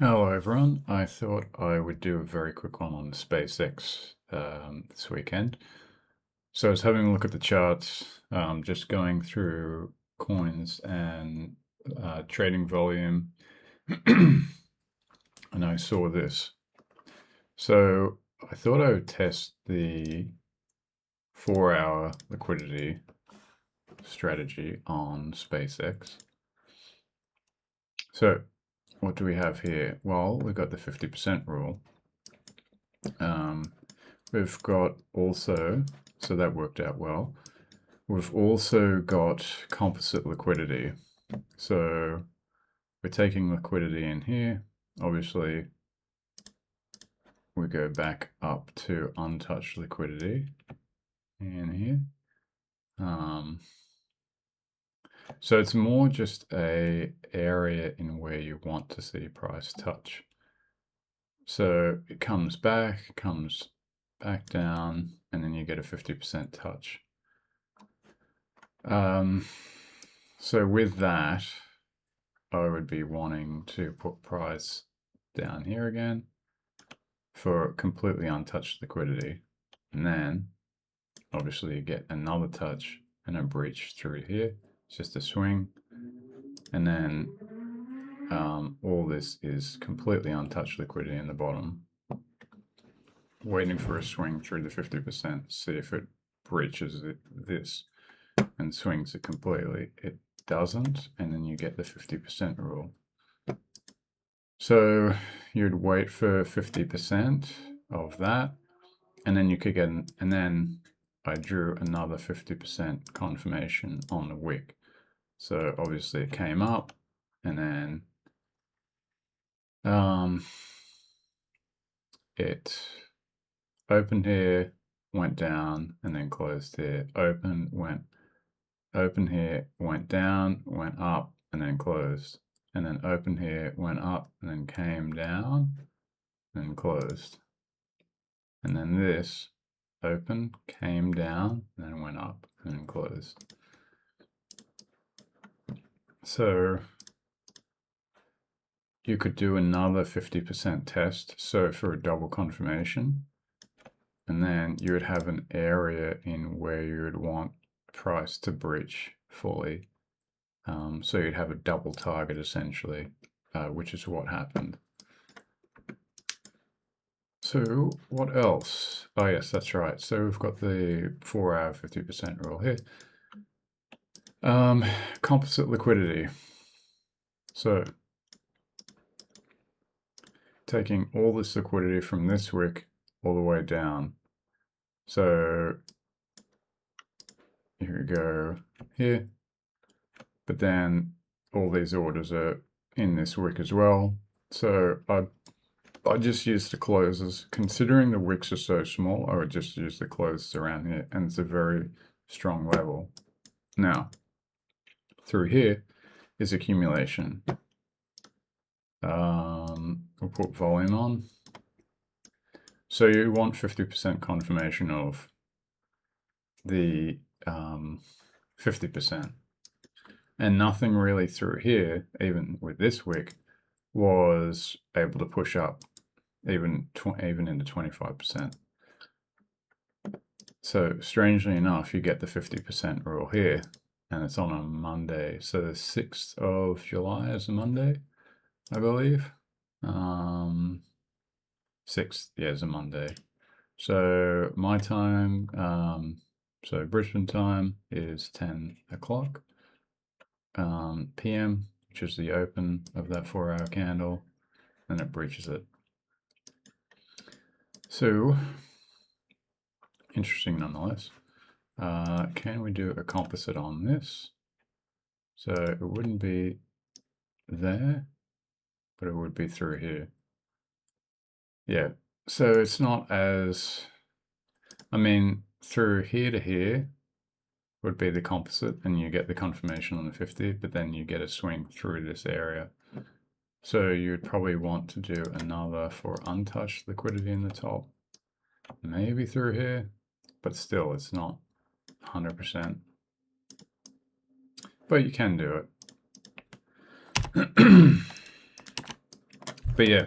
Hello everyone, I thought I would do a very quick one on SpaceX this weekend. So I was having a look at the charts, just going through coins and trading volume, and I saw this. So I thought I would test the 4-hour liquidity strategy on SpaceX. So what do we have here? Well, we've got the 50% rule. We've got also, so that worked out well. We've also got composite liquidity. So we're taking liquidity in here. Obviously, we go back up to untouched liquidity in here. So it's more just a area in where you want to see price touch. So it comes back down, and then you get a 50% touch. So with that, I would be wanting to put price down here again for completely untouched liquidity. And then obviously you get another touch and a breach through here. It's just a swing. And then all this is completely untouched liquidity in the bottom. Waiting for a swing through the 50%, see if it breaches this and swings it completely. It doesn't, and then you get the 50% rule. So you'd wait for 50% of that, and then you could get, and then I drew another 50% confirmation on the wick. So obviously it came up, and then it opened here, went down, and then closed here. Open here, went down, went up, and then closed. And then open here, went up, and then came down, and closed. And then this open, came down, and then went up, and then closed. So you could do another 50% test, so for a double confirmation, and then you would have an area in where you would want price to breach fully. So you'd have a double target essentially, which is what happened. So what else? Oh yes, that's right. So we've got the 4-hour 50% rule here. Composite liquidity. So taking all this liquidity from this wick all the way down. So here we go here, but then all these orders are in this wick as well. So I just use the closes. Considering the wicks are so small, I would just use the closes around here, and it's a very strong level. Now, through here is accumulation. We'll put volume on. So you want 50% confirmation of the 50%. And nothing really through here, even with this wick, was able to push up even into 25%. So strangely enough, you get the 50% rule here, and it's on a Monday. So the 6th of July is a Monday, I believe. 6th, yeah, is a Monday. So my time, so Brisbane time is 10 o'clock PM, which is the open of that 4-hour candle, and it breaches it. So interesting nonetheless. Can we do a composite on this? So it wouldn't be there, but it would be through here. Yeah, so it's not as, I mean, through here to here would be the composite, and you get the confirmation on the 50, but then you get a swing through this area. So you'd probably want to do another for untouched liquidity in the top, maybe through here, but still it's not 100%. But you can do it. But yeah,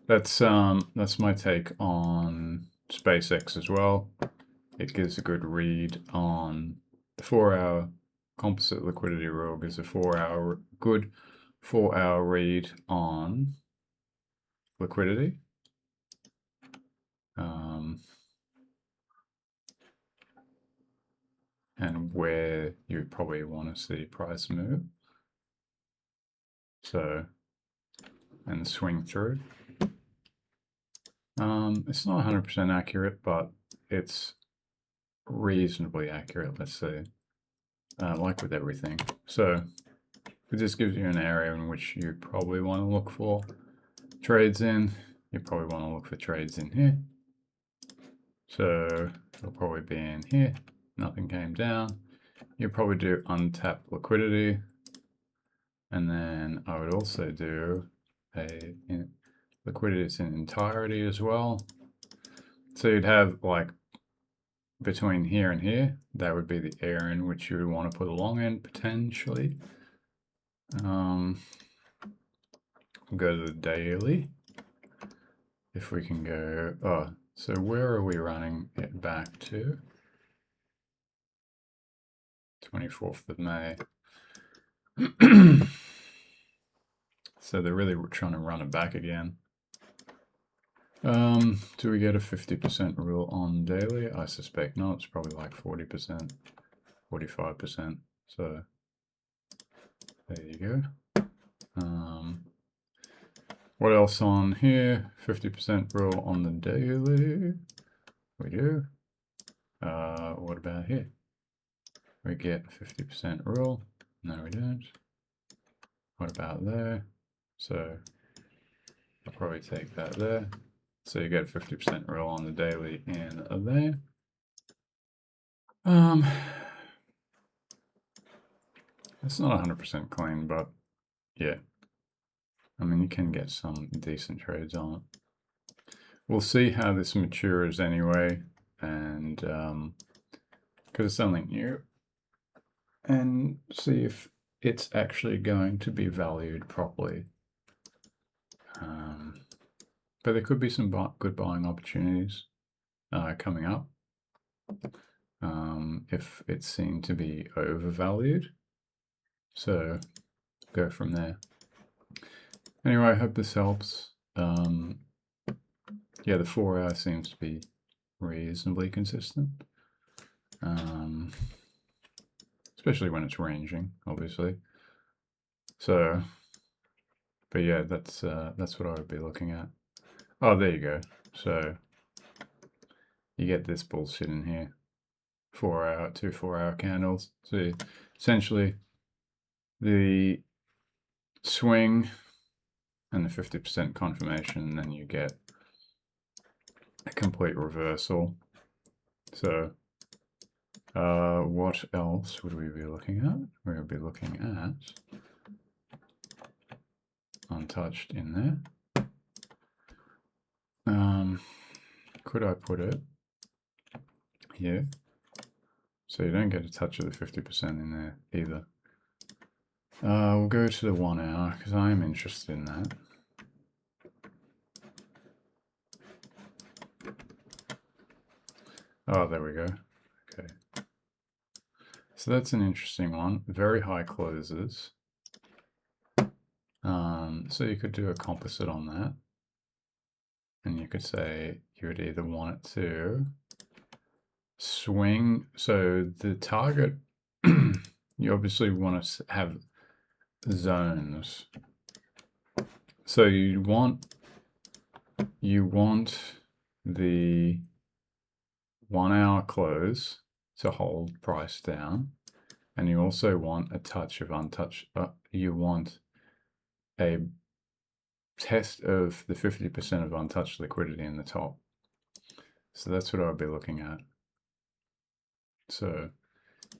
that's my take on SpaceX as well. It gives a good read on the 4-hour composite liquidity rule. Gives a good 4-hour read on liquidity. And where you probably want to see price move. So, and swing through. It's not 100% accurate, but it's reasonably accurate, let's say, like with everything. So it just gives you an area in which you probably want to look for trades in. You probably want to look for trades in here. So it'll probably be in here. Nothing came down. You probably do untapped liquidity. And then I would also do a liquidity in entirety as well. So you'd have like between here and here, that would be the area in which you would want to put a long end potentially. We'll go to the daily. If we can go, oh, so where are we running it back to? 24th of May. So they're really trying to run it back again. Do we get a 50% rule on daily? I suspect not. It's probably like 40%, 45%. So there you go. What else on here? 50% rule on the daily. We do. What about here? We get 50% rule. No, we don't. What about there? So I'll probably take that there. So you get 50% rule on the daily and there. It's not 100% clean, but yeah. I mean, you can get some decent trades on it. We'll see how this matures anyway, and because it's something new, and see if it's actually going to be valued properly. But there could be some good buying opportunities coming up if it's seen to be overvalued. So go from there. Anyway, I hope this helps. Yeah, the 4-hour seems to be reasonably consistent, especially when it's ranging, obviously. So, but yeah, that's what I would be looking at. Oh, there you go. So you get this bullshit in here. 4-hour, 2 4-hour candles. So essentially the swing and the 50% confirmation, and then you get a complete reversal. So what else would we be looking at? We would be looking at untouched in there. Could I put it here? So you don't get a touch of the 50% in there either. We'll go to the 1 hour because I am interested in that. Oh, there we go. Okay. So that's an interesting one. Very high closes. So you could do a composite on that. And you could say you would either want it to swing. So the target, you obviously want to have zones. So you want the 1 hour close to hold price down, and you also want a touch of untouched. You want a test of the 50% of untouched liquidity in the top. So that's what I'll be looking at. So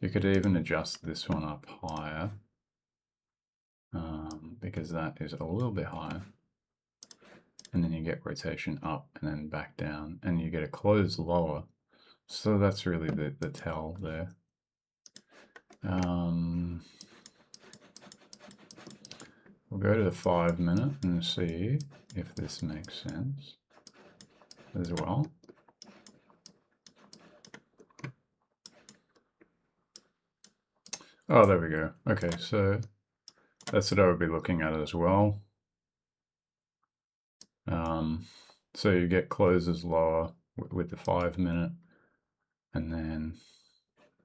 you could even adjust this one up higher because that is a little bit higher. And then you get rotation up and then back down, and you get a close lower. So that's really the tell there. We'll go to the 5 minute and see if this makes sense as well. Oh, there we go. Okay, so that's what I would be looking at as well. So you get closes lower with the 5 minute, and then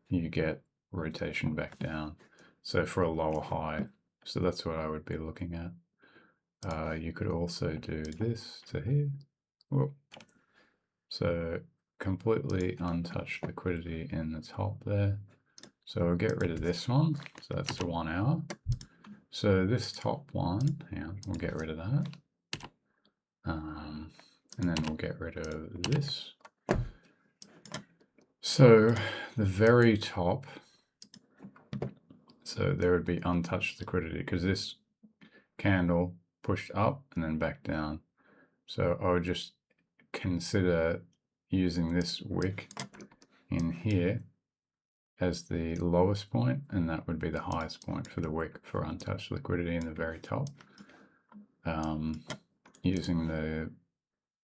you get rotation back down. So for a lower high. So that's what I would be looking at. You could also do this to here. Whoop. So completely untouched liquidity in the top there. So I'll get rid of this one. So that's the 1 hour. So this top one, we'll get rid of that. And then we'll get rid of this. So the very top, so there would be untouched liquidity because this candle pushed up and then back down. So I would just consider using this wick in here as the lowest point, and that would be the highest point for the wick for untouched liquidity in the very top.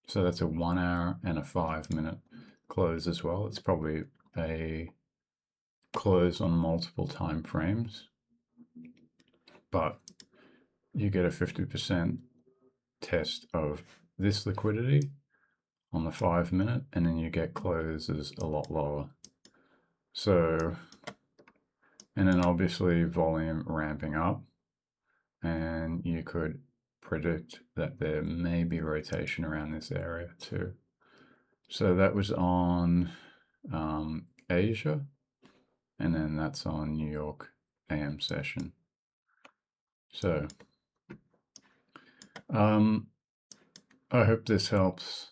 So that's a 1 hour and a 5 minute close as well. It's probably a close on multiple time frames, but you get a 50% test of this liquidity on the 5 minute, and then you get closes a lot lower. So, and then obviously volume ramping up, and you could predict that there may be rotation around this area too. So that was on Asia, and then that's on New York AM session. So I hope this helps.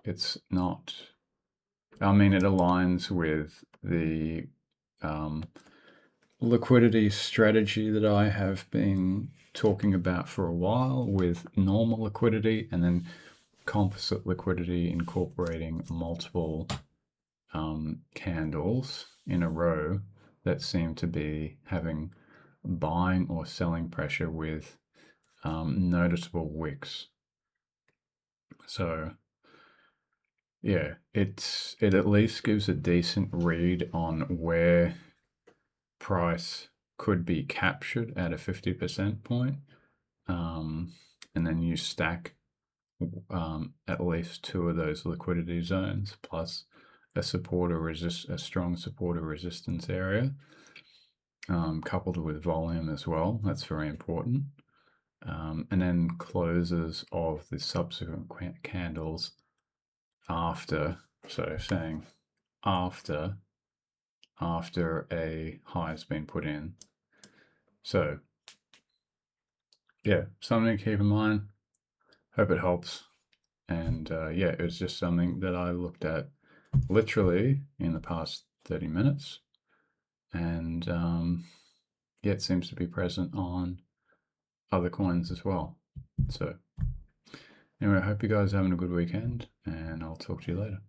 It's not, I mean, it aligns with the liquidity strategy that I have been talking about for a while, with normal liquidity and then composite liquidity, incorporating multiple candles in a row that seem to be having buying or selling pressure with noticeable wicks. So yeah, it at least gives a decent read on where price could be captured at a 50% point. And then you stack at least 2 of those liquidity zones plus a strong support or resistance area, coupled with volume as well. That's very important. And then closes of the subsequent candles after, so saying after a high has been put in. So yeah, something to keep in mind. Hope it helps. And yeah, it was just something that I looked at literally in the past 30 minutes. And yeah, it seems to be present on other coins as well. So anyway, I hope you guys are having a good weekend, and I'll talk to you later.